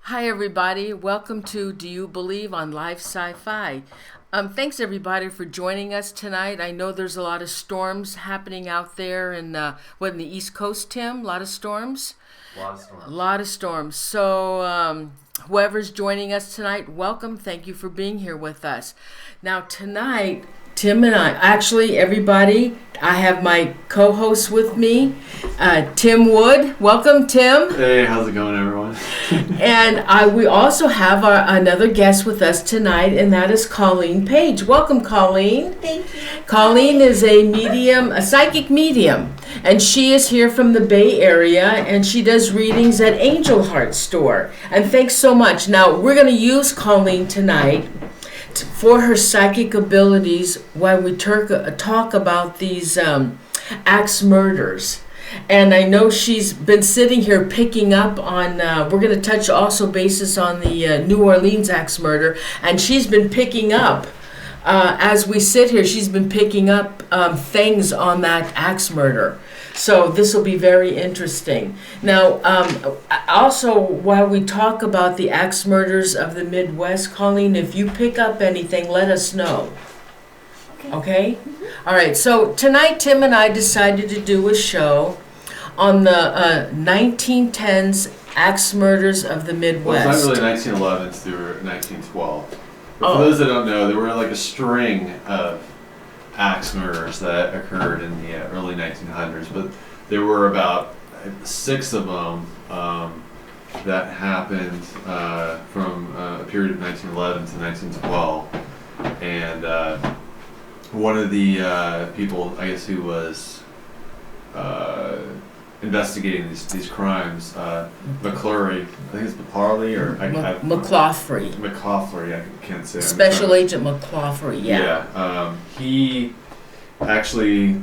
Hi, everybody. Welcome to Do You Believe on Live Sci-Fi. Thanks, everybody, for joining us tonight. I know there's a lot of storms happening out there in the East Coast, Tim? A lot of storms? A lot of storms. A lot of storms. So whoever's joining us tonight, welcome. Thank you for being here with us. Now, tonight, Tim and everybody, I have my co-host with me, Tim Wood. Welcome, Tim. Hey, how's it going, everyone? And we also have another guest with us tonight, and that is Colleen Page. Welcome, Colleen. Thank you. Colleen is a psychic medium, and she is here from the Bay Area, and she does readings at Angel Heart Store. And thanks so much. Now, we're going to use Colleen tonight for her psychic abilities while we talk about these axe murders. And I know she's been sitting here picking up on, we're going to touch also basis on the New Orleans axe murder, and she's been picking up, as we sit here, she's been picking up things on that axe murder. So this will be very interesting. Now, also, while we talk about the axe murders of the Midwest, Colleen, if you pick up anything, let us know. Okay? Mm-hmm. All right, so tonight Tim and I decided to do a show on the 1910s axe murders of the Midwest. Well, it's not really 1911 through 1912. But for those that don't know, there were like a string of axe murders that occurred in the early 1900s, but there were about 6 of them that happened from a period of 1911 to 1912. And one of the people, I guess, who was investigating these crimes, McClurry, I think it's McClurry or McClaughry. McClaughry, I can't say. Special Agent McClaughry, yeah. Yeah, he actually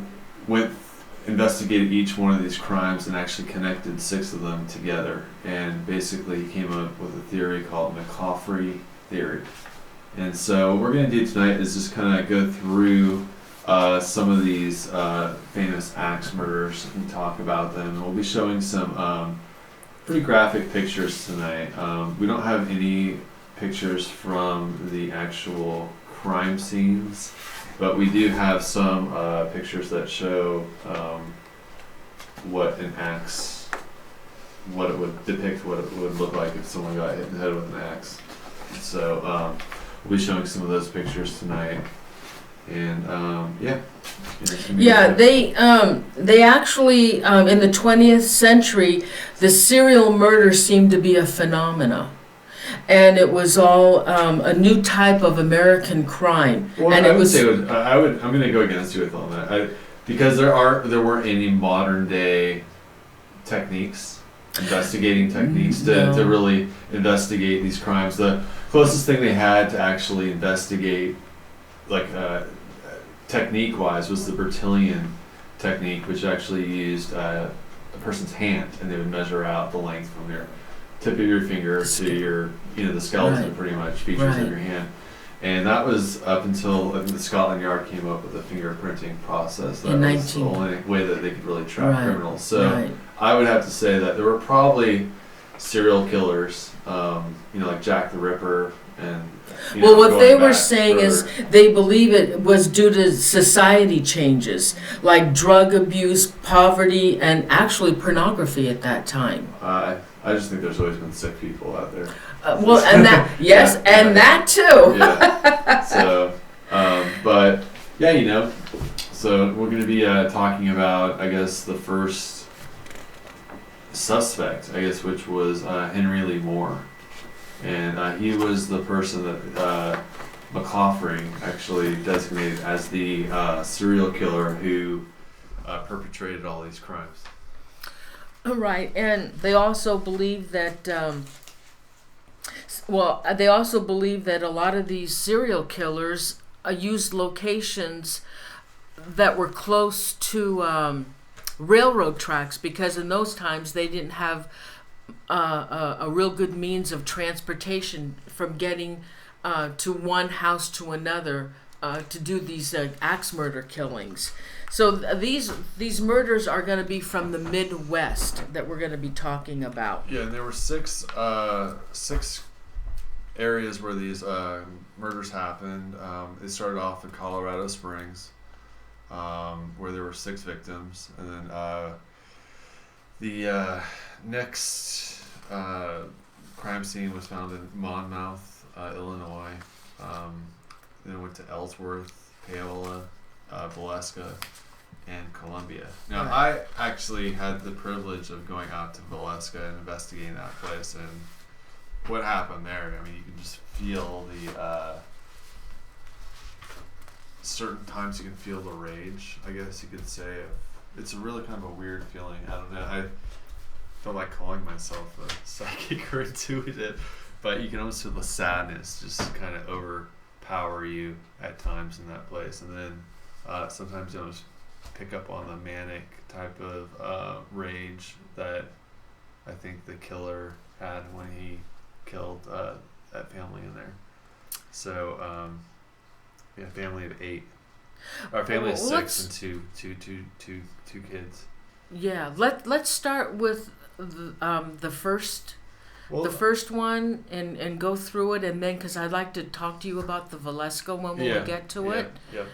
investigated each one of these crimes and actually connected 6 of them together, and basically he came up with a theory called McClaughry theory. And so what we're going to do tonight is just kind of go through some of these famous axe murders and talk about them. We'll be showing some pretty graphic pictures tonight. We don't have any pictures from the actual crime scenes, but we do have some pictures that show what it would depict, what it would look like if someone got hit in the head with an axe. So we'll be showing some of those pictures tonight. And they actually in the 20th century, the serial murder seemed to be a phenomena, and it was all a new type of American crime. Well, and I'm going to go against you with all that, because there weren't any modern day techniques, investigating techniques to really investigate these crimes. The closest thing they had to actually investigate, like technique-wise, was the Bertillon technique, which actually used a person's hand, and they would measure out the length from your tip of your finger to your, the skeleton, right, pretty much, features of your hand. And that was up until I think the Scotland Yard came up with a fingerprinting process. That was the only way that they could really track criminals. So I would have to say that there were probably serial killers, like Jack the Ripper. And what they were saying is they believe it was due to society changes, like drug abuse, poverty, and actually pornography at that time. I just think there's always been sick people out there. And that, yes, and that too. Yeah. So, but yeah, so we're going to be talking about, I guess, the first suspect, which was Henry Lee Moore. And he was the person that McClaughry actually designated as the serial killer who perpetrated all these crimes. Right, and they also believe that. They also believe that a lot of these serial killers used locations that were close to railroad tracks, because in those times they didn't have a real good means of transportation from getting to one house to another to do these axe murder killings. So these murders are going to be from the Midwest that we're going to be talking about. Yeah, and there were six areas where these murders happened. It started off in Colorado Springs, where there were 6 victims, and then the next crime scene was found in Monmouth, Illinois. Then it went to Ellsworth, Paola, Valeska, and Columbia. Now, I actually had the privilege of going out to Valeska and investigating that place, and what happened there, I mean, you can just feel the certain times you can feel the rage, I guess you could say. It's a really kind of a weird feeling. I don't know. I don't like calling myself a psychic or intuitive, but you can almost feel the sadness just kind of overpower you at times in that place. And then sometimes you'll just pick up on the manic type of rage that I think the killer had when he killed that family in there. So, family of 8. Our family of 6 and two kids. Yeah, let's start with the first one and go through it, and then because I'd like to talk to you about the Valeska when we get to it. Yeah.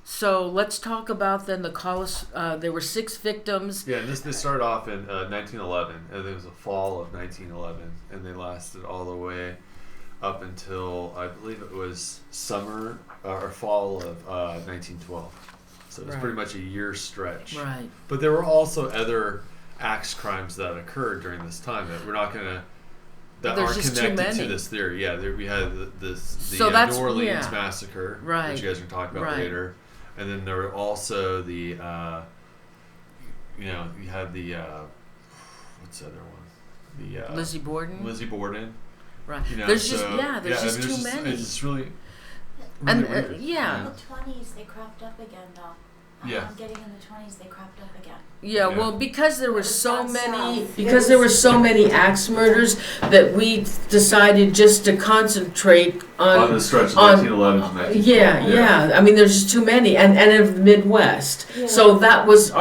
So let's talk about then there were 6 victims. Yeah, and this started off in 1911, and it was the fall of 1911, and they lasted all the way up until I believe it was summer or fall of 1912. So it was pretty much a year stretch. Right. But there were also other axe crimes that occurred during this time that we're not going to aren't connected to this theory. Yeah, we had the New Orleans massacre, which you guys are talking about later. And then there were also the, you had the, what's the other one? The Lizzie Borden. Right. There's just too many. It's just really In the 20s, they cropped up again, though. Getting in the 20s, they cropped up again. Yeah, well, because there were so many axe murders that we decided just to concentrate on the stretch of 1911 to 1912. Yeah. I mean, there's just too many, and in the Midwest. Yeah. So that was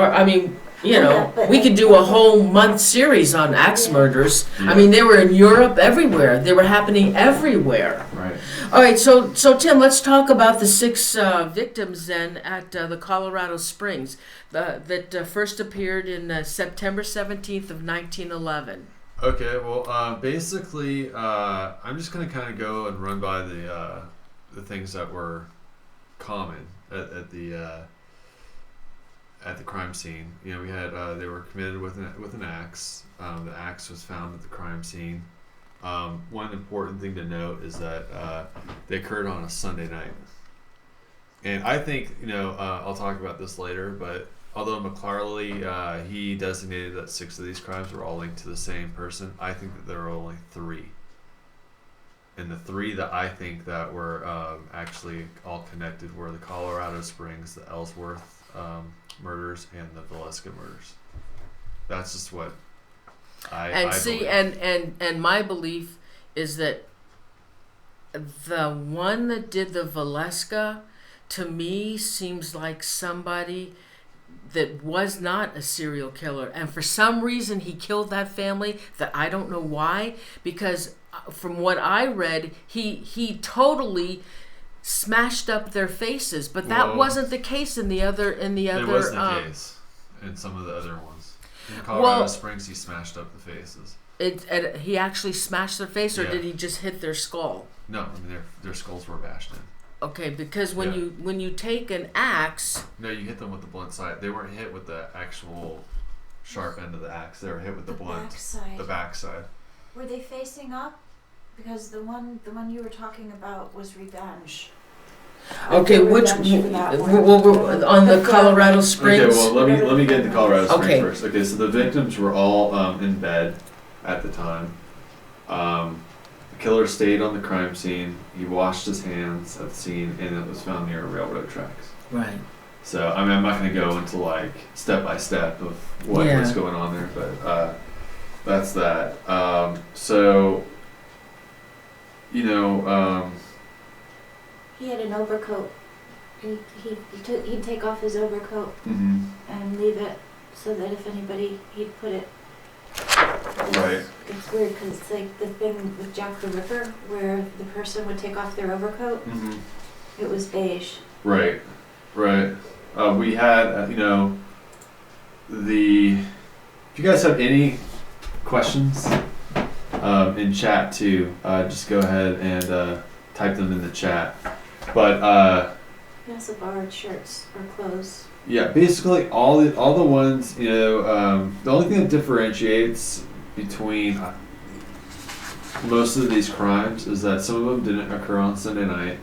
we could do a whole month series on axe murders. Yeah. I mean, they were in Europe, everywhere. They were happening everywhere. Right. All right, so Tim, let's talk about the 6 victims then at the Colorado Springs that first appeared in September 17th of 1911. Okay, well, basically, I'm just going to kind of go and run by the things that were common at the crime scene. We had they were committed with an axe. The axe was found at the crime scene. One important thing to note is that they occurred on a Sunday night. And I think, I'll talk about this later, but although McClarley, he designated that 6 of these crimes were all linked to the same person, I think that there were only 3. And the 3 that I think that were actually all connected were the Colorado Springs, the Ellsworth murders, and the Valeska murders. That's just what I believe. And my belief is that the one that did the Valeska, to me, seems like somebody that was not a serial killer, and for some reason he killed that family that I don't know why, because from what I read, he totally smashed up their faces, but that wasn't the case in the other. It wasn't the case in some of the other ones. In Colorado Springs, he smashed up the faces. He actually smashed their face, or did he just hit their skull? No, I mean their skulls were bashed in. Okay, because when you take an axe, no, you hit them with the blunt side. They weren't hit with the actual sharp end of the axe. They were hit with the blunt, the back side. Were they facing up? Because the one you were talking about was revenge. Okay, which on the Colorado Springs? Okay, well let me get into Colorado Springs first. Okay, so the victims were all in bed at the time. The killer stayed on the crime scene. He washed his hands at the scene, and it was found near railroad tracks. Right. So I mean, I'm not going to go into like step by step of what's going on there, but that's that. So. He had an overcoat. He'd take off his overcoat and leave it so that if anybody, he'd put it. Right. It's weird because it's like the thing with Jack the Ripper where the person would take off their overcoat. It was beige. Right. We had, if you guys have any questions in chat too, just go ahead and type them in the chat. But He also borrowed shirts or clothes. yeah, basically all the ones, the only thing that differentiates between most of these crimes is that some of them didn't occur on Sunday night.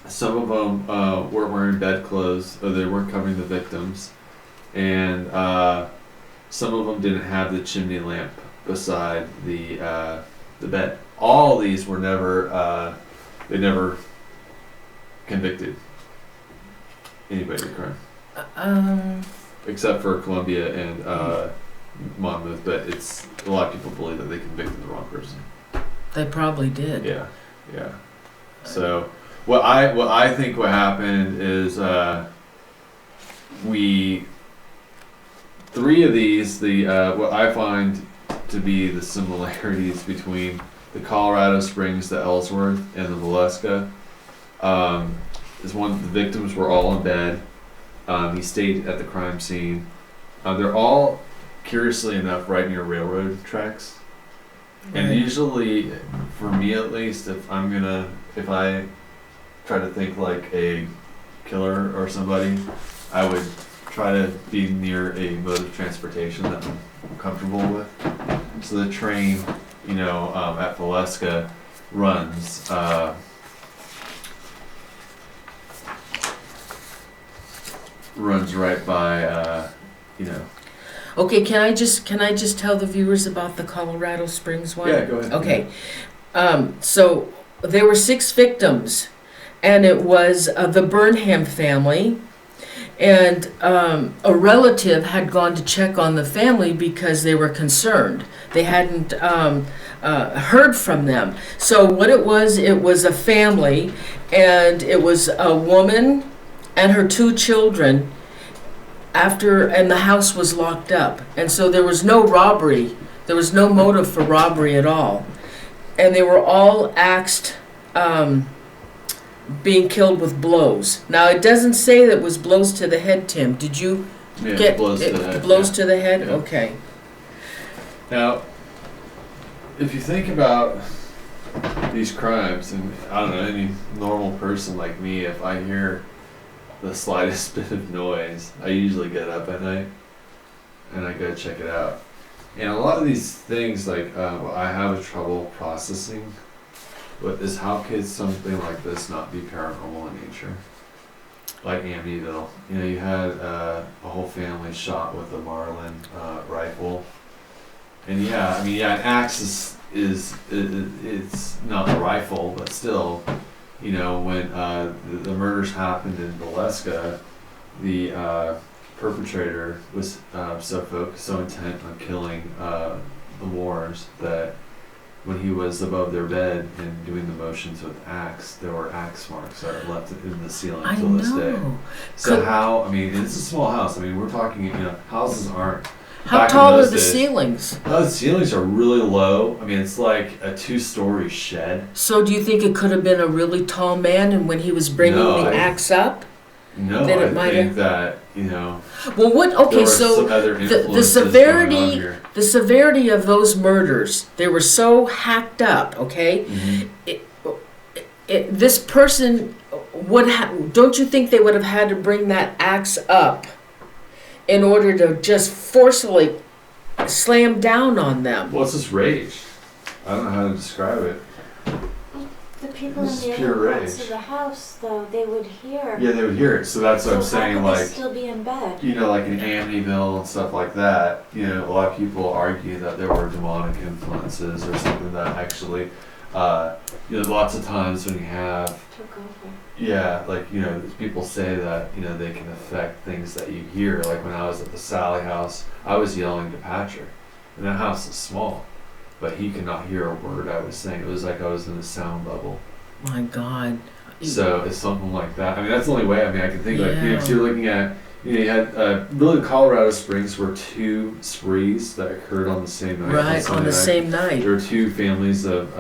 Some of them weren't wearing bedclothes, or they weren't covering the victims, and some of them didn't have the chimney lamp beside the bed. All these were never they never convicted anybody of the crime, except for Columbia and Monmouth. But it's a lot of people believe that they convicted the wrong person. They probably did. Yeah. So what I think what happened is three of these, what I find to be the similarities between the Colorado Springs, the Ellsworth, and the Valeska, is one, the victims were all in bed. He stayed at the crime scene. They're all, curiously enough, right near railroad tracks. And usually, for me at least, if I try to think like a killer or somebody, I would try to be near a mode of transportation that I'm comfortable with. So the train, at Valeska runs right by, Okay, can I just tell the viewers about the Colorado Springs one? Yeah, go ahead. Okay. So there were 6 victims, and it was the Burnham family, and a relative had gone to check on the family because they were concerned. They hadn't heard from them. So what it was a family, and it was a woman and her 2 children. And the house was locked up, and so there was no robbery. There was no motive for robbery at all, and they were all axed, being killed with blows. Now it doesn't say that it was blows to the head, Tim. Did you get blows to the head? Blows to the head? Yeah. Okay. Now, if you think about these crimes, and I don't know, any normal person like me, if I hear the slightest bit of noise, I usually get up at night and I go check it out. And a lot of these things, like what I have trouble processing, is how could something like this not be paranormal in nature? Like Amityville, you had a whole family shot with a Marlin rifle, and an axe is it's not a rifle, but still. When the murders happened in Valeska, the perpetrator was so intent on killing the Moors that when he was above their bed and doing the motions with axe, there were axe marks that are left in the ceiling till this day. So it's a small house. We're talking, houses aren't. How tall are the ceilings? The ceilings are really low. It's like a 2-story shed. So do you think it could have been a really tall man, and when he was bringing the axe up? No, I think that, Well, what? Okay, there so some other the severity of those murders, they were so hacked up. Okay, this person don't you think they would have had to bring that axe up in order to just forcefully slam down on them? What's this rage? I don't know how to describe it. The people in the other parts of the house, though, they would hear. Yeah, they would hear it. So that's what I'm saying. How could they still be in bed? Like in Amityville and stuff like that. A lot of people argue that there were demonic influences or something that actually, lots of times when you have. Took over. Yeah, people say that, they can affect things that you hear. Like when I was at the Sally house, I was yelling to Patrick. And that house is small, but he could not hear a word I was saying. It was like I was in a sound bubble. My God. So it's something like that. I mean, that's the only way. I mean, I can think like, Yeah. if you're looking at, you had really Colorado Springs were two sprees that occurred on the same night. Right, on the same night. There were two families of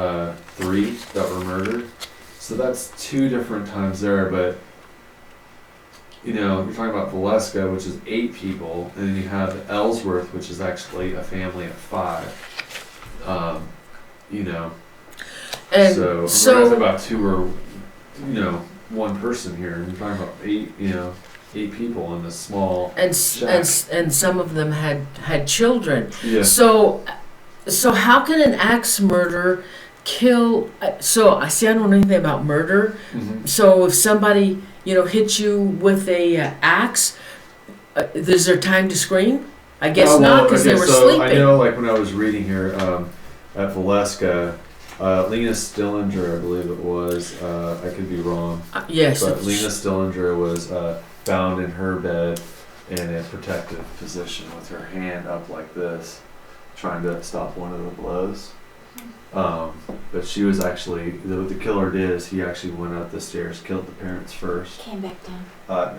3 that were murdered. So that's 2 different times there. But you're talking about Valeska, which is 8 people, and then you have Ellsworth, which is actually a family of 5. And so we're talking about 2 or 1 person here. You're talking about 8 people in this small shack. And some of them had children. Yeah. So how can an axe murder kill? So I see, I don't know anything about murder. Mm-hmm. So if somebody hits you with a axe, is there time to scream? I guess not, because they were sleeping. I know, like when I was reading here at Valeska, Lena Stillinger, I believe it was. I could be wrong. Yes. But Lena Stillinger was found in her bed in a protective position with her hand up like this, trying to stop one of the blows. But she was actually, what the killer did is he actually went up the stairs, killed the parents first. Came back down.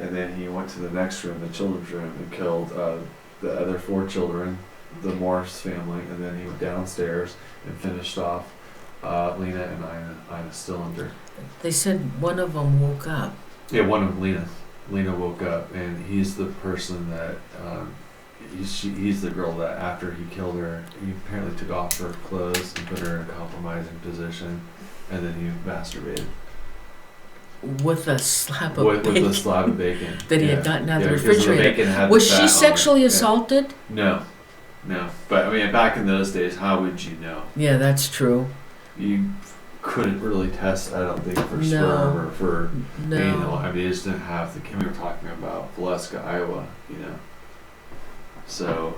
And then he went to the next room, the children's room, and killed the other 4 children, the Morris family, and then he went downstairs and finished off Lena and Ina Stillinger. They said one of them woke up. Yeah, one of them, Lena. Lena woke up, and he's the person that he's the girl that after he killed her, he apparently took off her clothes and put her in a compromising position, and then he masturbated with a slab of bacon. With a slab of bacon that he had gotten out of the because refrigerator. bacon had Was the fat she on sexually it. assaulted? No. But I mean, back in those days, how would you know? Yeah, that's true. You couldn't really test, I don't think, for sperm or for anal. I mean, they just didn't have the. We were talking about Valeska, Iowa, So.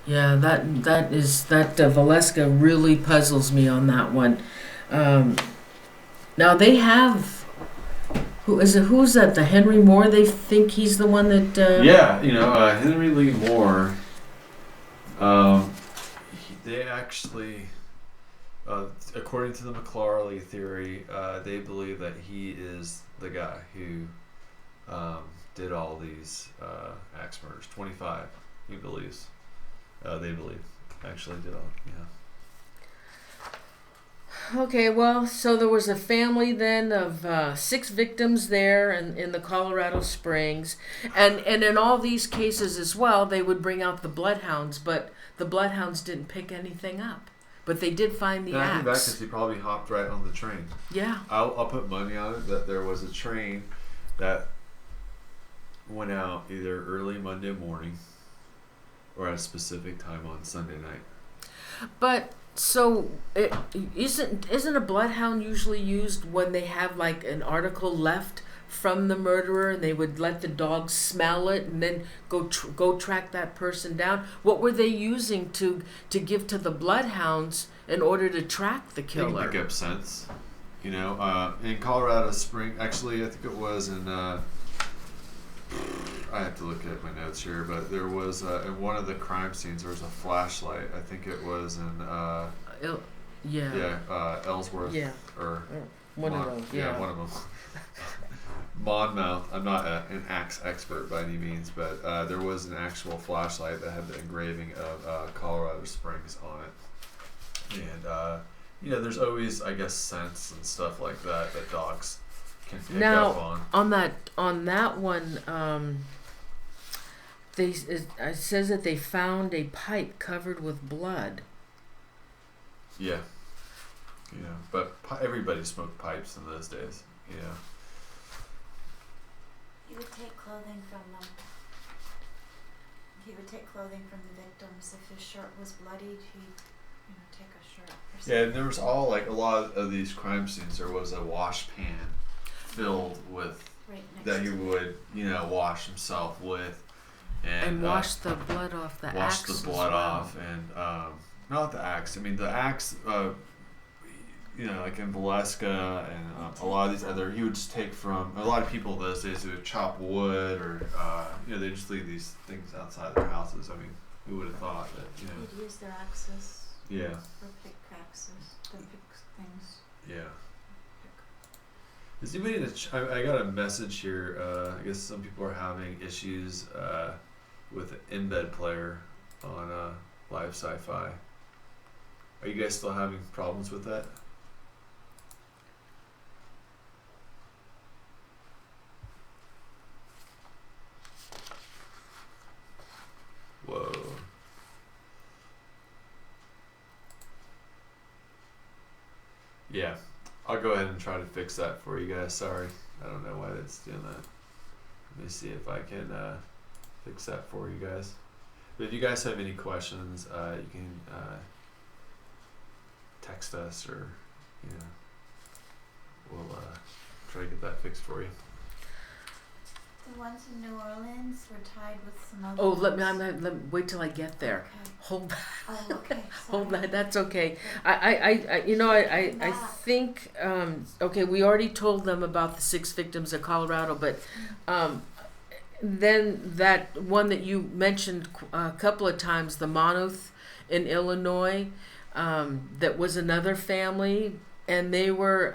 Yeah, that Valeska really puzzles me on that one. Now they have. Who's that? The Henry Moore? They think he's the one that. Henry Lee Moore. They actually, according to the McClarley theory, they believe that he is the guy who did all these axe murders. 25, he believes. They believe actually did all. Yeah. Okay, well, so there was a family then of 6 victims there in the Colorado Springs. And in all these cases as well, they would bring out the Bloodhounds, but the Bloodhounds didn't pick anything up. But they did find the axe. I think that's because he probably hopped right on the train. Yeah. I'll put money on it that there was a train that went out either early Monday morning or at a specific time on Sunday night. But... So, isn't a bloodhound usually used when they have like an article left from the murderer, and they would let the dog smell it and then go track that person down? What were they using to give to the bloodhounds in order to track the killer? They can pick up scents. In Colorado Springs, actually, I think it was in. I have to look at my notes here, but there was in one of the crime scenes there was a flashlight. I think it was in Ellsworth or one of those. Yeah, one of them. Monmouth. I'm not an axe expert by any means, but there was an actual flashlight that had the engraving of Colorado Springs on it, and there's always, I guess, scents and stuff like that dogs can pick up on. On that one, it says that they found a pipe covered with blood. Yeah. But everybody smoked pipes in those days. You would take clothing from them. He would take clothing from the victims. If his shirt was bloodied, he'd take a shirt or something. Yeah, and there was all, like, a lot of these crime scenes, there was a wash pan filled with that he would, wash himself with. And wash the blood off the axe. Wash the blood off, and not the axe. I mean, the axe, like in Valeska and a lot of these other, he would just take from, a lot of people those days who would chop wood or, they just leave these things outside their houses. I mean, who would have thought that, They'd use their axes. Yeah. Or pickaxes to pick things. Yeah. Is anybody in the I got a message here. I guess some people are having issues with Embed Player on Live Sci-Fi. Are you guys still having problems with that? Whoa. Yeah, I'll go ahead and try to fix that for you guys. Sorry, I don't know why that's doing that. Let me see if I can fix that for you guys. But if you guys have any questions, you can text us, or we'll try to get that fixed for you. The ones in New Orleans were tied with some other Oh, ones. let me wait till I get there. Okay. Hold Oh, okay. hold Sorry. that. That's okay. I think okay. We already told them about the 6 victims of Colorado, but then that one that you mentioned a couple of times, the Monmouth in Illinois, that was another family, and they were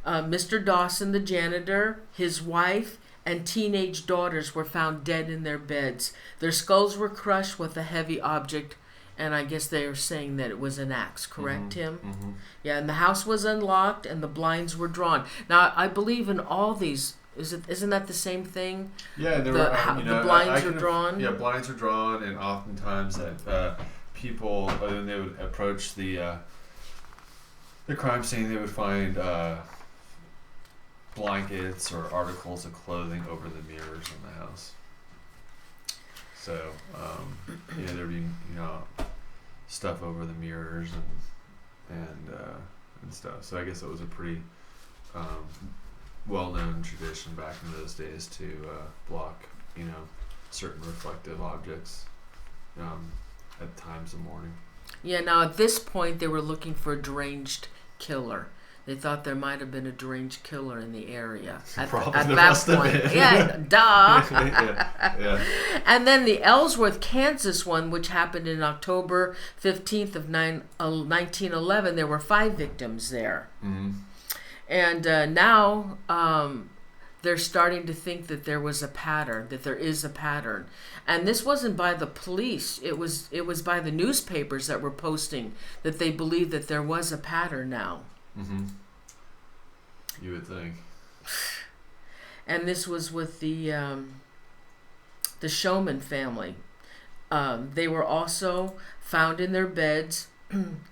Mr. Dawson, the janitor, his wife, and teenage daughters were found dead in their beds. Their skulls were crushed with a heavy object, and I guess they are saying that it was an axe, correct, Tim? Mm-hmm. Yeah, and the house was unlocked and the blinds were drawn. Now, I believe in all these, isn't that the same thing? Yeah, there The blinds are drawn? Yeah, blinds are drawn, and oftentimes that people, when they would approach the crime scene, they would find blankets or articles of clothing over the mirrors in the house. So, there'd be stuff over the mirrors and stuff. So I guess it was a pretty well-known tradition back in those days to block certain reflective objects at times of mourning. Yeah, now at this point they were looking for a deranged killer. They thought there might have been a deranged killer in the area at that point. Yeah, duh. yeah. And then the Ellsworth, Kansas one, which happened in October 15th of 1911, there were 5 victims there. Mm-hmm. And now they're starting to think that there was a pattern, that there is a pattern. And this wasn't by the police. It was by the newspapers that were posting that they believed that there was a pattern now. Mm-hmm. You would think. And this was with the Showman family. They were also found in their beds,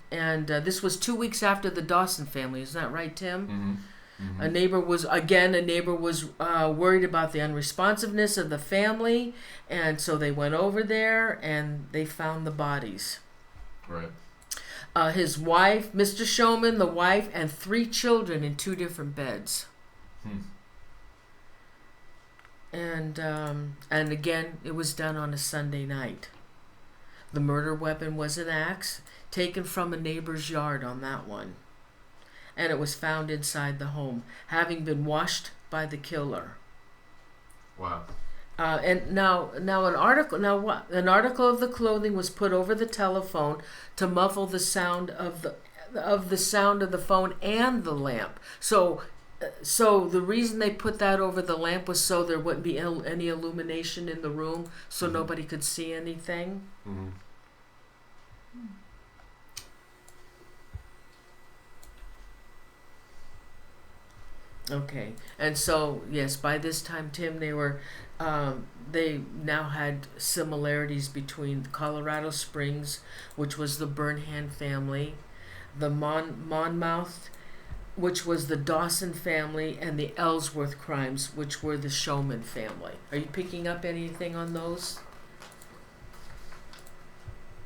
and this was 2 weeks after the Dawson family. Isn't that right, Tim? Mm-hmm. Mm-hmm. A neighbor was worried about the unresponsiveness of the family, and so they went over there and they found the bodies. Right. His wife, Mr. Showman, the wife, and 3 children in 2 different beds. And again, it was done on a Sunday night. The murder weapon was an axe taken from a neighbor's yard on that one. And it was found inside the home, having been washed by the killer. Wow. And now an article of the clothing was put over the telephone to muffle the sound of the phone and the lamp. So the reason they put that over the lamp was so there wouldn't be any illumination in the room, so nobody could see anything. Mm-hmm. Okay, and so yes, by this time, Tim, they now had similarities between Colorado Springs, which was the Burnham family, the Monmouth, which was the Dawson family, and the Ellsworth crimes, which were the Showman family. Are you picking up anything on those,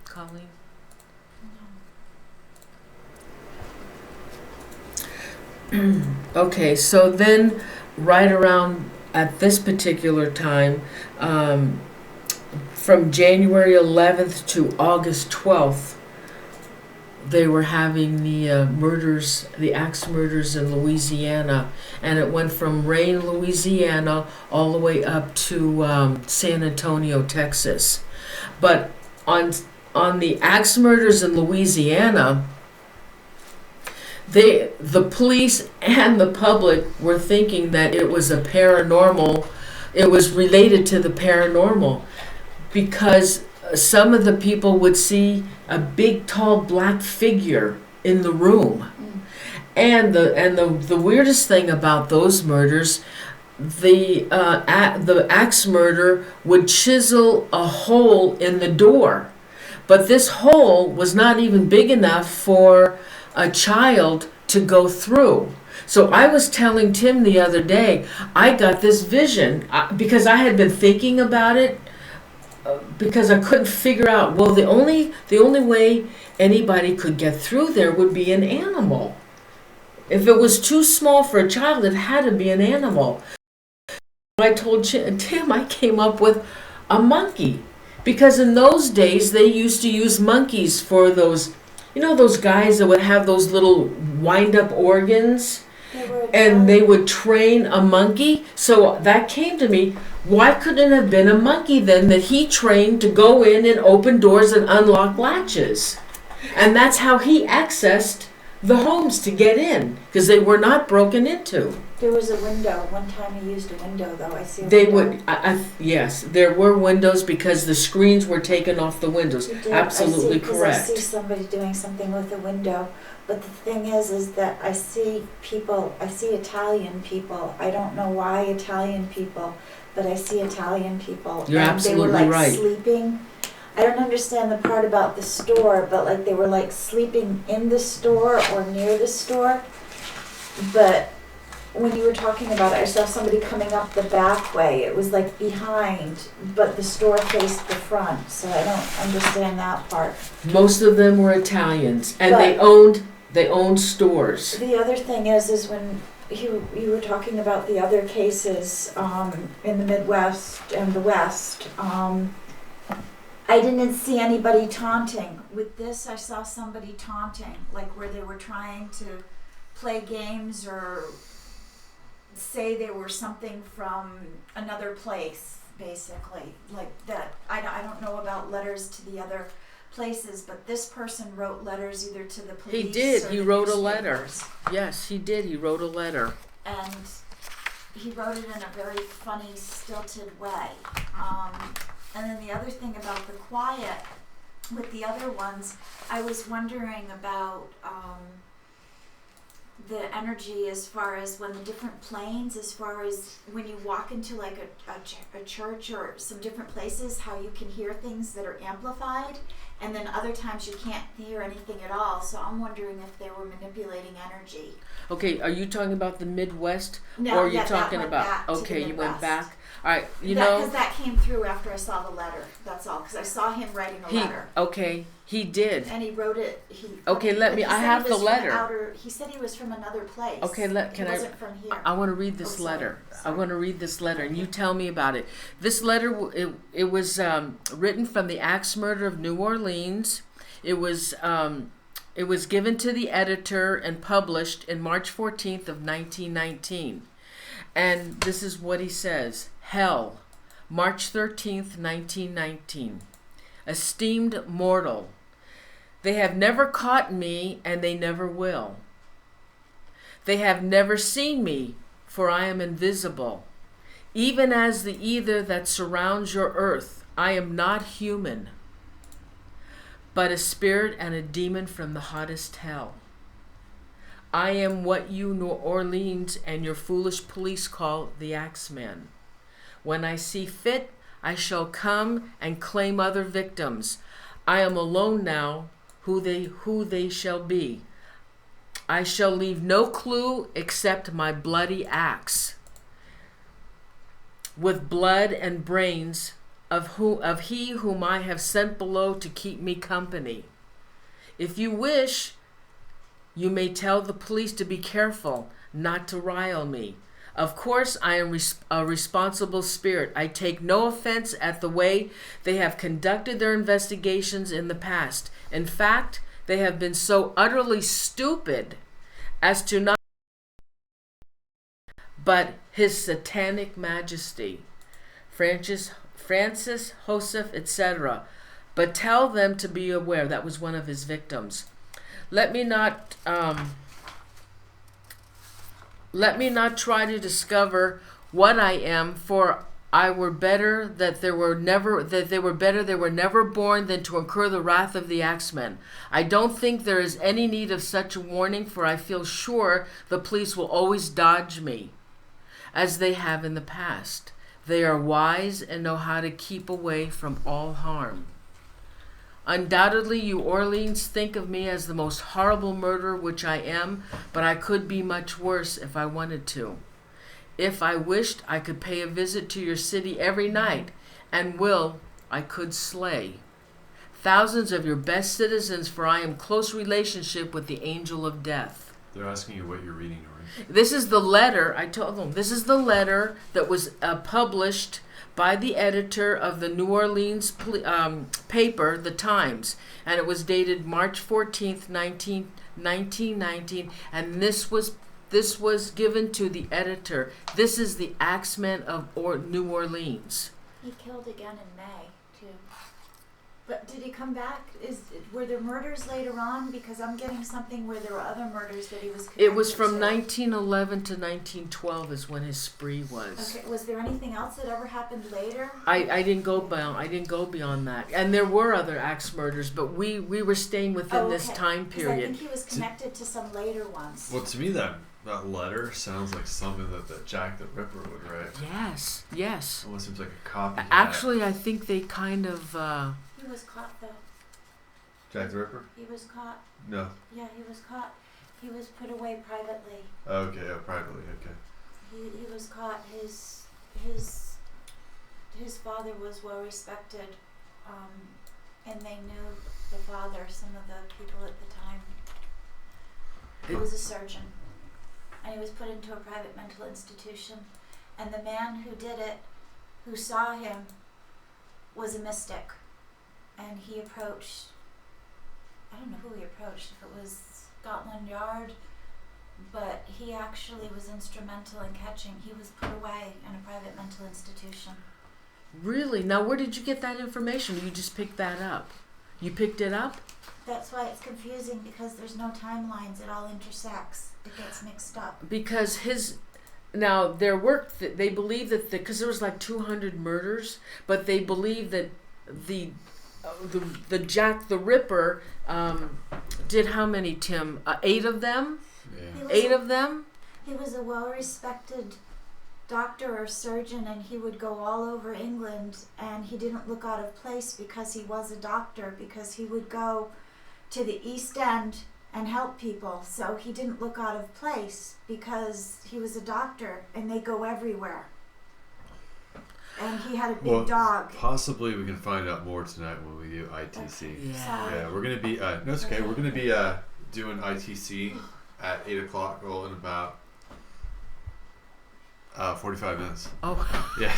Colleen? Okay, so then right around at this particular time, from January 11th to August 12th, they were having the axe murders in Louisiana, and it went from Rayne, Louisiana, all the way up to San Antonio, Texas. But on the axe murders in Louisiana, the police and the public were thinking that it was a paranormal, it was related to the paranormal, because some of the people would see a big tall black figure in the room. And the weirdest thing about those murders, the axe murder would chisel a hole in the door, but this hole was not even big enough for a child to go through. So I was telling Tim the other day, I got this vision because I had been thinking about it, because I couldn't figure out, well, the only way anybody could get through there would be an animal. If it was too small for a child, it had to be an animal. I told Tim I came up with a monkey, because in those days they used to use monkeys for those, those guys that would have those little wind-up organs, and they would train a monkey. So that came to me, why couldn't it have been a monkey then that he trained to go in and open doors and unlock latches? And that's how he accessed the homes to get in, because they were not broken into. There was a window. One time he used a window, though. I see a They window. would, yes, there were windows because the screens were taken off the windows. He did. Absolutely correct. I see correct. somebody doing something with a window. But the thing is that I see people, I see Italian people. I don't know why Italian people, but I see Italian people. You're and absolutely they were right. Sleeping. I don't understand the part about the store, but like they were like sleeping in the store or near the store. But when you were talking about it, I saw somebody coming up the back way. It was like behind, but the store faced the front. So I don't understand that part. Most of them were Italians, and But- they owned stores. The other thing is when you were talking about the other cases in the Midwest and the West, I didn't see anybody taunting. With this, I saw somebody taunting, like where they were trying to play games or say they were something from another place, basically. Like that, I don't know about letters to the other places, but this person wrote letters either to the police. He did. Or He the wrote a letter. newspapers. Yes, he did. He wrote a letter. And he wrote it in a very funny, stilted way. And then the other thing about the quiet, with the other ones, I was wondering about the energy as far as when the different planes, as far as when you walk into like a church or some different places, how you can hear things that are amplified, and then other times you can't hear anything at all. So I'm wondering if they were manipulating energy. Okay, are you talking about the Midwest, No, or are you yeah, that talking went about? back to the Okay, you went Midwest. back. All right, Because that came through after I saw the letter. That's all. Because I saw him writing a letter. He did. And he wrote it. Okay, but I he said have he the was from letter. He said he was from another place. Okay, He wasn't from here. I want to read this sorry. letter. I Sorry. want to read this letter, and you tell me about it. This letter, it was written from the axe murder of New Orleans. It was given to the editor and published in March 14th of 1919. And this is what he says. Hell, March 13th, 1919. Esteemed mortal, they have never caught me, and they never will. They have never seen me, for I am invisible. Even as the ether that surrounds your earth, I am not human, but a spirit and a demon from the hottest hell. I am what you New Orleans and your foolish police call the Axeman. When I see fit, I shall come and claim other victims. I am alone now, who they shall be. I shall leave no clue except my bloody axe, with blood and brains of he whom I have sent below to keep me company. If you wish, you may tell the police to be careful not to rile me. Of course, I am a responsible spirit. I take no offense at the way they have conducted their investigations in the past. In fact, they have been so utterly stupid as to not, but His Satanic Majesty, Francis Joseph, etc. But tell them to be aware. That was one of his victims. Let me not Let me not try to discover what I am, for I were better that they were never born than to incur the wrath of the axemen. I don't think there is any need of such a warning, for I feel sure the police will always dodge me, as they have in the past. They are wise and know how to keep away from all harm. Undoubtedly, you Orleans think of me as the most horrible murderer, which I am, but I could be much worse if I wanted to. If I wished, I could pay a visit to your city every night, and I could slay thousands of your best citizens, for I am close relationship with the angel of death. They're asking you what you're reading, right? This is the letter, I told them, this is the letter that was published by the editor of the New Orleans paper, The Times, and it was dated March 14th, 1919, and this was given to the editor. This is the Axemen of New Orleans. He killed again in May, too. But did he come back? Were there murders later on? Because I'm getting something where there were other murders that he was connected It was from to. 1911 to 1912 is when his spree was. Okay. Was there anything else that ever happened later? I didn't go beyond that, and there were other axe murders, but we were staying within this time 'Cause period. I think he was connected to some later ones. Well, to me, that letter sounds like something that Jack the Ripper would write. Yes. Almost seems like a copy. Actually, I think they kind of. He was caught though. Jack the Ripper? He was caught. No. Yeah, he was caught. He was put away privately. Okay, privately. Okay. He was caught. His father was well respected, and they knew the father. Some of the people at the time. He was a surgeon, and he was put into a private mental institution. And the man who did it, who saw him, was a mystic, and he approached. I don't know who he approached. If it was Scotland Yard. But he actually was instrumental in catching. He was put away in a private mental institution. Really? Now, where did you get that information? You just picked that up? You picked it up? That's why it's confusing, because there's no timelines. It all intersects. It gets mixed up. Because their work, they believe that, because there was like 200 murders, but they believe that the Jack the Ripper did how many, Tim? 8 of them? Yeah. 8 of them? He was a well-respected doctor or surgeon, and he would go all over England, and he didn't look out of place because he was a doctor, because he would go to the East End and help people. So he didn't look out of place because he was a doctor, and they go everywhere. And he had a big dog. Possibly we can find out more tonight when we do ITC. Okay. Yeah. We're going to be, no, it's okay. We're going to be doing ITC at 8 o'clock, well, in about 45 minutes. Oh. Yeah.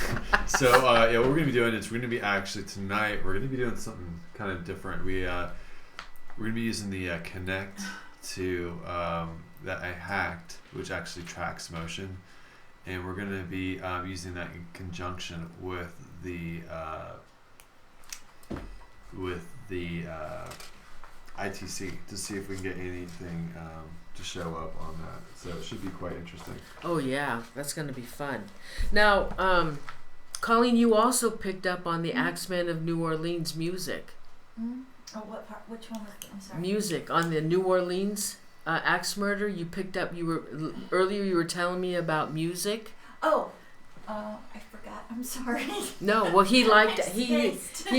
So, what we're going to be doing is we're going to be actually tonight, we're going to be doing something kind of different. We're going to be using the Connect to that I hacked, which actually tracks motion. And we're going to be using that in conjunction with the ITC to see if we can get anything to show up on that. So it should be quite interesting. Oh yeah, that's going to be fun. Now, Colleen, you also picked up on the Axemen of New Orleans music. Mm-hmm. Oh, what part? Which one was it? I'm sorry. Music on the New Orleans axe murder. You picked up. Earlier you were telling me about music. Oh, I forgot. I'm sorry. No, well he liked he What was the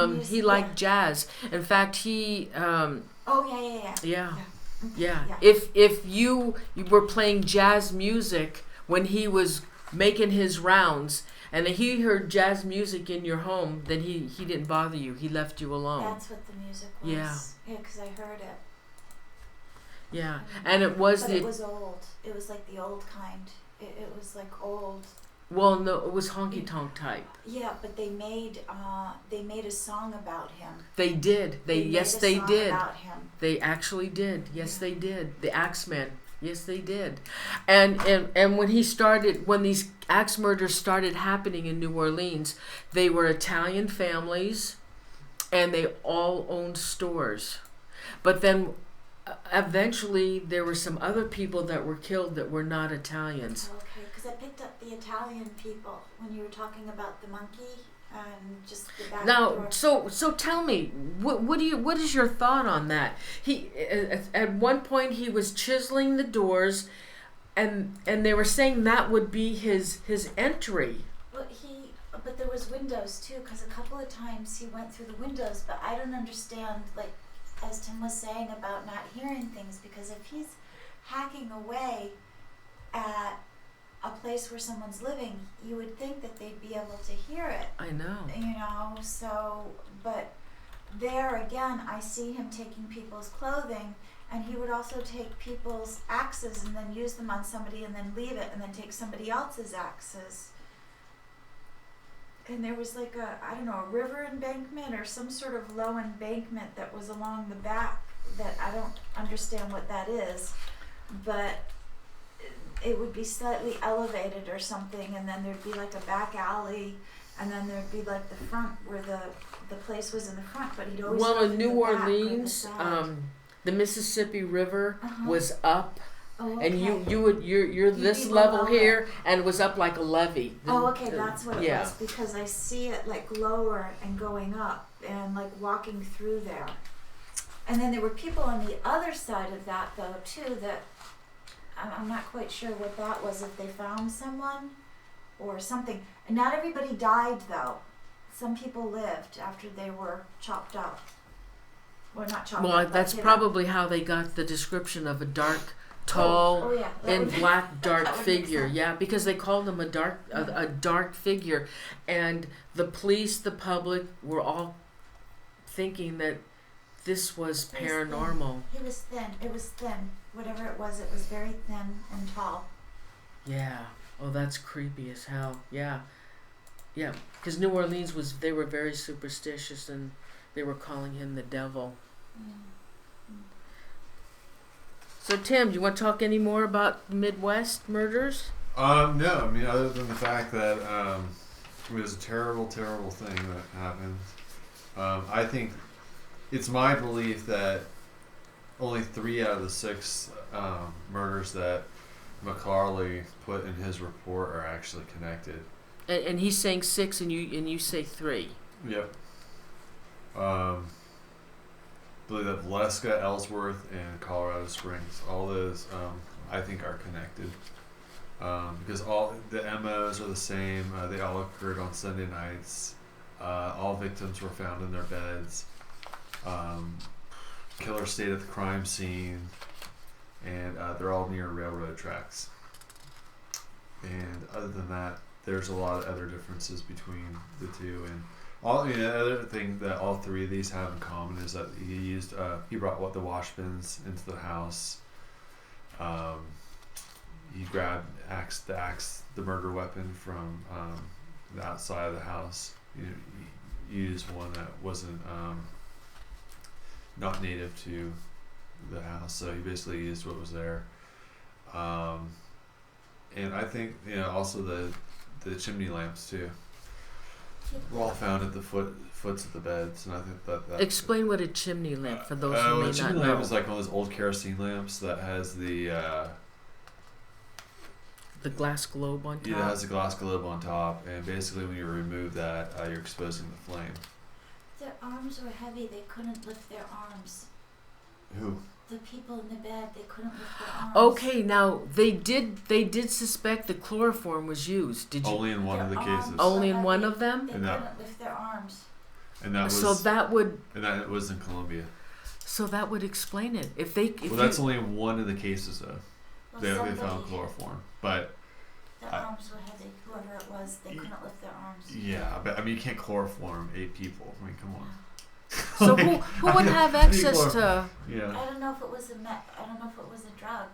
music? liked jazz. In fact, he Oh yeah. Yeah. If you were playing jazz music when he was making his rounds, and he heard jazz music in your home, then he didn't bother you. He left you alone. That's what the music was. Yeah. Yeah, because I heard it. Yeah, and it was But it was old. It was like the old kind. It was like old. Well, no, it was honky tonk type. Yeah, but they made a song about him. They did. They made a song did. About him. They actually did. Yes, they did. The Axemen. Yes, they did. And when these axe murders started happening in New Orleans, they were Italian families, and they all owned stores. But then eventually there were some other people that were killed that were not Italians. Okay, because I picked up the Italian people when you were talking about the monkey and just the back Now, door. so tell me, what is your thought on that? He at one point he was chiseling the doors, and they were saying that would be his entry. But there was windows too, because a couple of times he went through the windows. But I don't understand, like, as Tim was saying about not hearing things, because if he's hacking away at a place where someone's living, you would think that they'd be able to hear it. I know. So, but there again, I see him taking people's clothing, and he would also take people's axes and then use them on somebody and then leave it and then take somebody else's axes. And there was like a river embankment or some sort of low embankment that was along the back that I don't understand what that is, but it would be slightly elevated or something, and then there'd be like a back alley, and then there'd be like the front where the place was in the front, but he'd always Well, go in through New the back or the Orleans, side. the Mississippi River Uh-huh. was up. Oh, And okay. you're this be level below here, and it was up like a levee. Oh, okay, that's what it yeah. was, because I see it like lower and going up and like walking through there. And then there were people on the other side of that though too that I'm not quite sure what that was, if they found someone or something. And not everybody died though. Some people lived after they were chopped up. Well, not chopped up. Well, but, that's you know. probably how they got the description of a dark, tall, Oh, yeah, that and would- black dark that would make figure. sense. Yeah, because they called him a dark figure, and the police, the public were all thinking that this was He was paranormal. He was thin. It was thin. Whatever it was very thin and tall. Yeah. Oh, that's creepy as hell. Yeah. Yeah, because New Orleans they were very superstitious, and they were calling him the devil. So, Tim, do you want to talk any more about Midwest murders? No, I mean, other than the fact that it was a terrible, terrible thing that happened. I think it's my belief that only 3 out of the 6 murders that McCarley put in his report are actually connected. And he's saying 6, and you say 3. Yep. Believe that Valeska, Ellsworth, and Colorado Springs, all those I think are connected, because all the MOs are the same. They all occurred on Sunday nights. All victims were found in their beds. Killer stayed at the crime scene, and they're all near railroad tracks. And other than that, there's a lot of other differences between the two. And the other thing that all 3 of these have in common is that he brought the wash bins into the house. He grabbed the murder weapon from the outside of the house. He used one that wasn't not native to the house, so he basically used what was there. And I think also the chimney lamps too were all found at the foots of the beds, and I think that Explain what a chimney lamp for those who a may not chimney know. lamp is like one of those old kerosene lamps that has the glass globe on top. it has a glass globe on top, and basically when you remove that, you're exposing the flame. Their arms were heavy. They couldn't lift their arms. Who? The people in the bed, they couldn't lift their arms. Okay, now they did suspect the chloroform was used. Did you? Only in one of the Their cases. arms Only were in one heavy. of them? They And that- couldn't lift their arms. And that was So that in Colombia. would explain it. If That's only in one of the cases though. Well, They somebody- found chloroform, but Their arms were heavy. Whoever it was, they couldn't lift their arms. yeah, but I mean you can't chloroform 8 people. I mean, come on. so who would have How do you access chloroform? to? Yeah. I don't know if it was I don't know if it was a drug.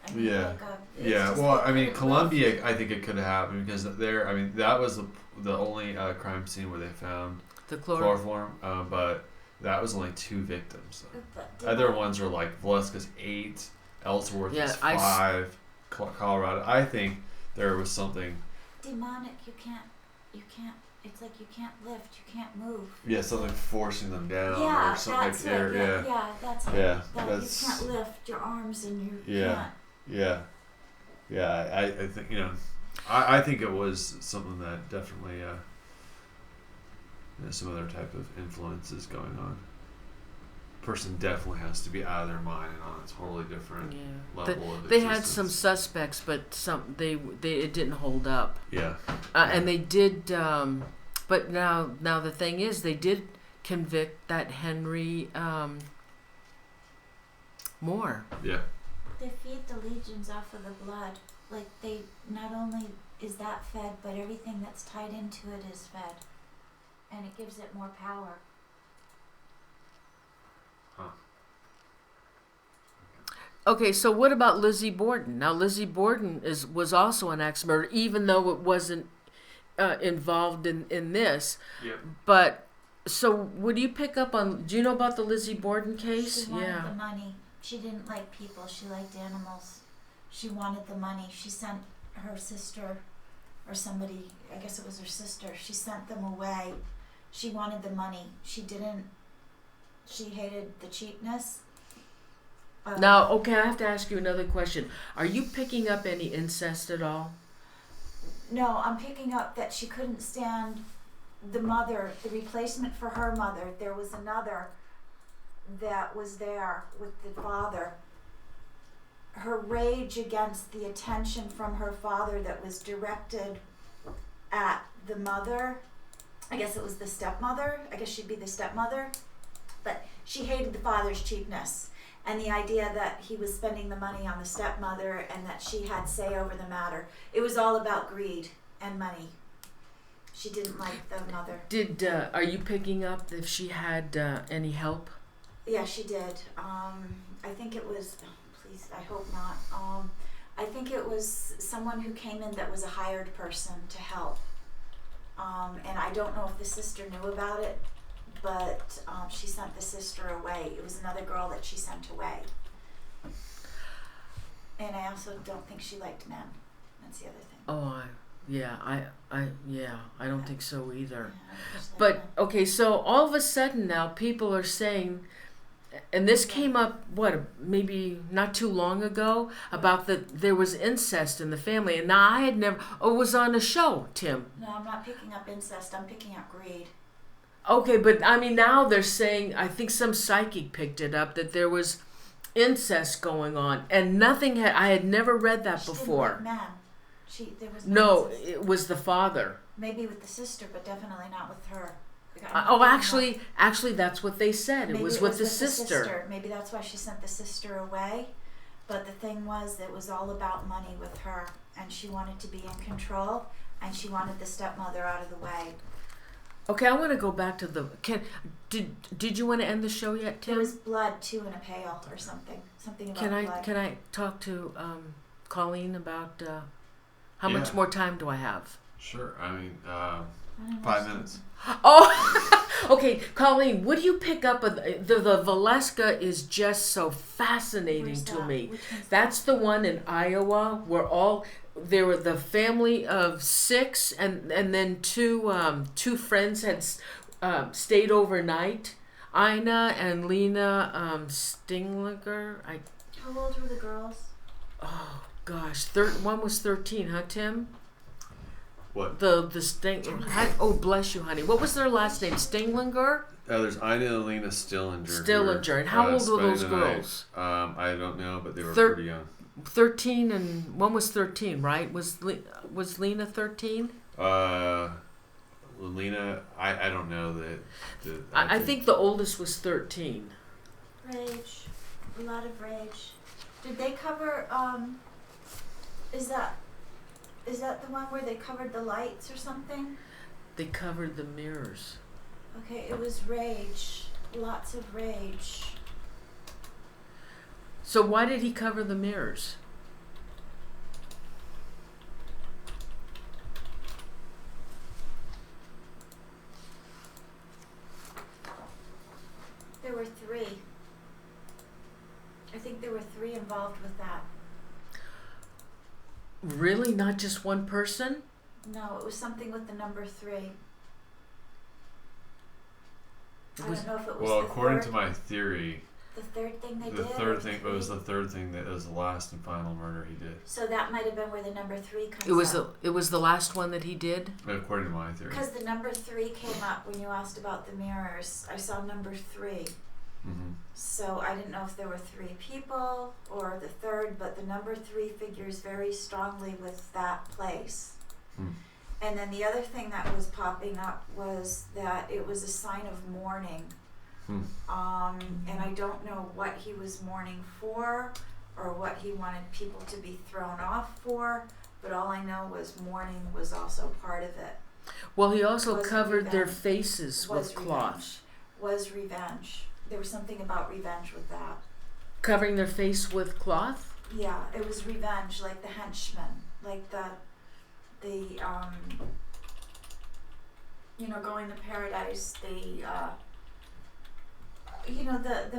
I mean, Yeah. it's Yeah, just well, they I mean, couldn't Colombia, I think it could have happened because that was the only crime scene where they found The chloroform. chloroform, but that was only 2 victims. lift. But Other demonic- ones are like Valeska's 8, Ellsworth Yeah, is 5, Colorado. I think there was something. demonic. You can't it's like you can't lift, you can't move. Yeah, something forcing them down Yeah, or something that's like it. that. Yeah, that's it. Yeah, That that's you can't lift your arms and you Yeah. can't. Yeah. I think I think it was something that definitely some other type of influence is going on. Person definitely has to be out of their mind and on a totally different level of They existence. had some suspects, but they it didn't hold up. Yeah. And they did, but now the thing is, they did convict that Henry Moore. Yeah. They feed the legions off of the blood. Like they not only is that fed, but everything that's tied into it is fed, and it gives it more power. Okay, so what about Lizzie Borden? Now, Lizzie Borden was also an axe murderer, even though it wasn't involved in this. Yep. But so, what do you pick up on? Do you know about the Lizzie Borden case? She wanted the money. She didn't like people. She liked animals. She wanted the money. She sent her sister, or somebody. I guess it was her sister. She sent them away. She wanted the money. She didn't. She hated the cheapness. Now, okay, I have to ask you another question. Are you picking up any incest at all? No, I'm picking up that she couldn't stand the mother, the replacement for her mother. There was another that was there with the father. Her rage against the attention from her father that was directed at the mother. I guess it was the stepmother. I guess she'd be the stepmother. But she hated the father's cheapness. And the idea that he was spending the money on the stepmother and that she had say over the matter. It was all about greed and money. She didn't like the mother. Are you picking up if she had any help? Yeah, she did. I think it was, please, I hope not. I think it was someone who came in that was a hired person to help. And I don't know if the sister knew about it, but she sent the sister away. It was another girl that she sent away. And I also don't think she liked men. That's the other thing. Oh, I don't think so either. Yeah, But okay, so all of a sudden now people are saying, and this came up maybe not too long ago, about that there was incest in the family, and now I had never. Oh, it was on a show, Tim. No, I'm not picking up incest. I'm picking up greed. Okay, but I mean now they're saying, I think some psychic picked it up, that there was incest going on, and nothing had. I had never read that before. Didn't like men. There was No, incest. it was the father. Maybe with the sister, but definitely not with her. Actually, that's what they said. It was with the sister. Maybe that's why she sent the sister away. But the thing was, it was all about money with her, and she wanted to be in control, and she wanted the stepmother out of the way. Okay, I want to go back to the. Did you want to end the show yet, Tim? There was blood too in a pail or something. Something about blood. Can I talk to Colleen about how much Yeah. more time do I have? Sure. I mean, 5 minutes. Oh, okay, Colleen. What do you pick up? The Valeska is just so fascinating Where's to that? me. Which one's That's the one in Iowa where there were the family of 6 and then two friends had stayed overnight. Ina and Lena Stinglinger. How old were the girls? Oh gosh, one was 13, huh, Tim? What? The Sting. Oh, bless you, honey. What was their last name? Stinglinger. There's Ina and Lena Stillinger. Stillinger. And how old were those girls? I don't know, but they were pretty young. 13 and one was 13, right? Was Lena 13? Lena, I don't know that. I think the oldest was 13. Rage. A lot of rage. Did they cover, is that the one where they covered the lights or something? They covered the mirrors. Okay, it was rage. Lots of rage. So why did he cover the mirrors? There were 3. I think there were 3 involved with that. Really? Not just one person? No, it was something with the number 3. I don't know if it was Well, the according third, to my theory, the third thing they the did. third thing was the third thing that was the last and final murder he did. So that might have been where the number 3 comes It was the last one that he did? According to my theory. Because the number 3 came up when you asked about the mirrors. I saw number 3. Mm-hmm. So I didn't know if there were 3 people or the third, but the number 3 figures very strongly with that place. Hmm. And then the other thing that was popping up was that it was a sign of mourning. Hmm. And I don't know what he was mourning for or what he wanted people to be thrown off for, but all I know was mourning was also part of it. Well, he also Was covered their revenge. faces Was with cloth. Was revenge. There was something about revenge with that. Covering their face with cloth? Yeah, it was revenge, like the henchmen, like the going to paradise, the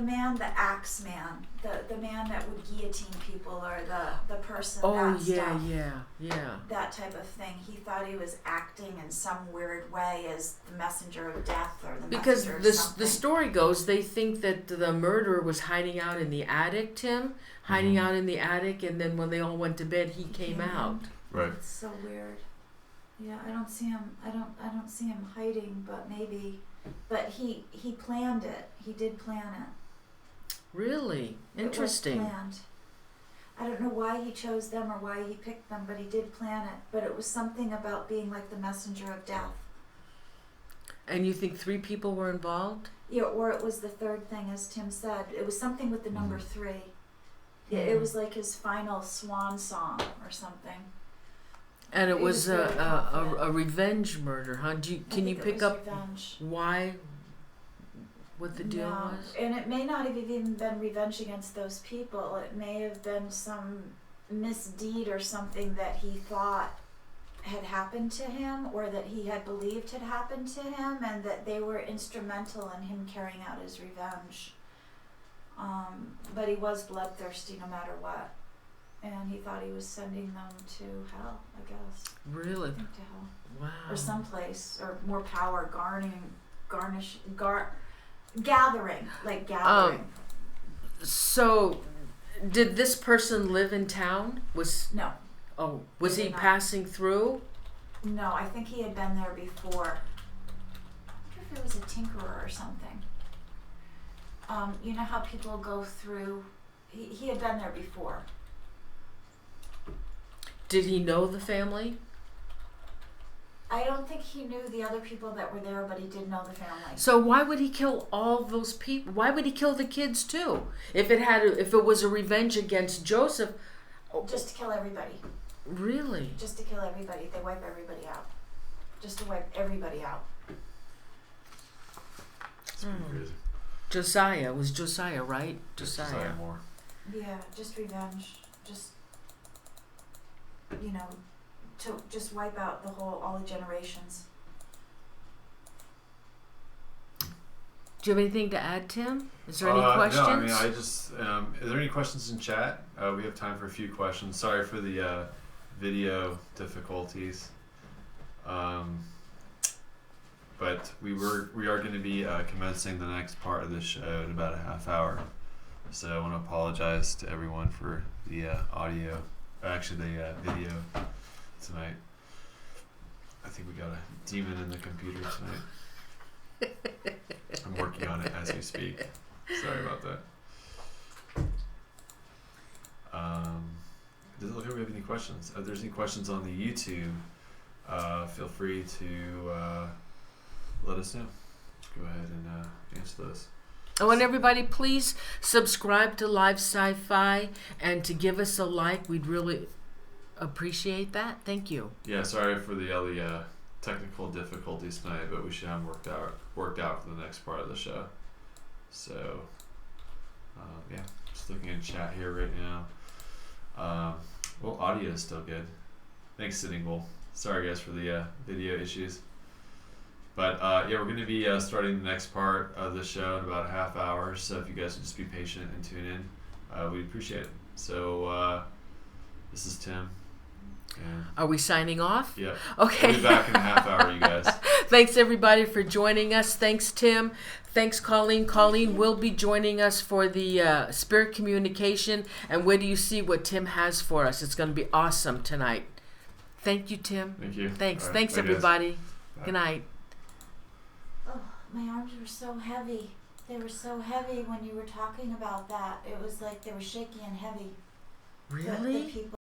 man, the axe man, the man that would guillotine people, or the person that stuff. Yeah. That type of thing. He thought he was acting in some weird way as the messenger of death or the Because messenger of the something. story goes, they think that the murderer was hiding out in the attic, Tim, hiding out in the attic, and then when they all went to bed, he came out. Right. It's so weird. Yeah, I don't see him. I don't see him hiding, but maybe. But he planned it. He did plan it. Really? Interesting. It was planned. I don't know why he chose them or why he picked them, but he did plan it. But it was something about being like the messenger of death. And you think 3 people were involved? Yeah, or it was the third thing, as Tim said. It was something with the number 3. Yeah, it was like his final swan song or something. And it He was was very confident. a revenge murder, huh? Can you pick up revenge. why? What the deal was? And it may not have even been revenge against those people. It may have been some misdeed or something that he thought had happened to him, or that he had believed had happened to him, and that they were instrumental in him carrying out his revenge. But he was bloodthirsty no matter what. And he thought he was sending them to hell, I guess. Really? I think to hell. Wow. Or someplace, or more power, gathering. So, did this person live in town? No. Oh, was He he did not. passing through? No, I think he had been there before. I wonder if it was a tinkerer or something. You know how people go through... He had been there before. Did he know the family? I don't think he knew the other people that were there, but he did know the family. So why would he kill all those people? Why would he kill the kids too? If it was a revenge against Joseph, Just to kill everybody. really? Just to kill everybody. They wipe everybody out. Just to wipe everybody out. It's pretty crazy. Josiah, it was Josiah, right? Josiah Moore. Yeah, just revenge. Just, to just wipe out all the generations. Do you have anything to add, Tim? Is there any questions? No, I mean, I just, are there any questions in chat? We have time for a few questions. Sorry for the video difficulties. But we are going to be commencing the next part of this show in about a half hour. So I want to apologize to everyone for the audio, actually the video tonight. I think we got a demon in the computer tonight. I'm working on it as we speak. Sorry about that. Doesn't look like we have any questions. If there's any questions on the YouTube, feel free to let us know. Go ahead and answer those. Oh, and everybody, please subscribe to Live Sci-Fi and to give us a like. We'd really appreciate that. Thank you. Yeah, sorry for the technical difficulties tonight, but we should have them worked out for the next part of the show. So, yeah, just looking at chat here right now. Well, audio is still good. Thanks, Sitting Bull. Sorry, guys, for the video issues. But yeah, we're going to be starting the next part of the show in about a half hour. So if you guys would just be patient and tune in, we'd appreciate it. So this is Tim. Yeah. Are we signing off? Yeah. Okay. We'll be back in a half hour, you guys. Thanks everybody for joining us. Thanks Tim. Thanks Colleen. Colleen will be joining us for the spirit communication. And where do you see what Tim has for us? It's going to be awesome tonight. Thank you, Tim. Thank you. Thanks. All right. Thanks Bye, guys. everybody. Bye. Good night. Oh, my arms were so heavy. They were so heavy when you were talking about that. It was like they were shaky and heavy. The Really? people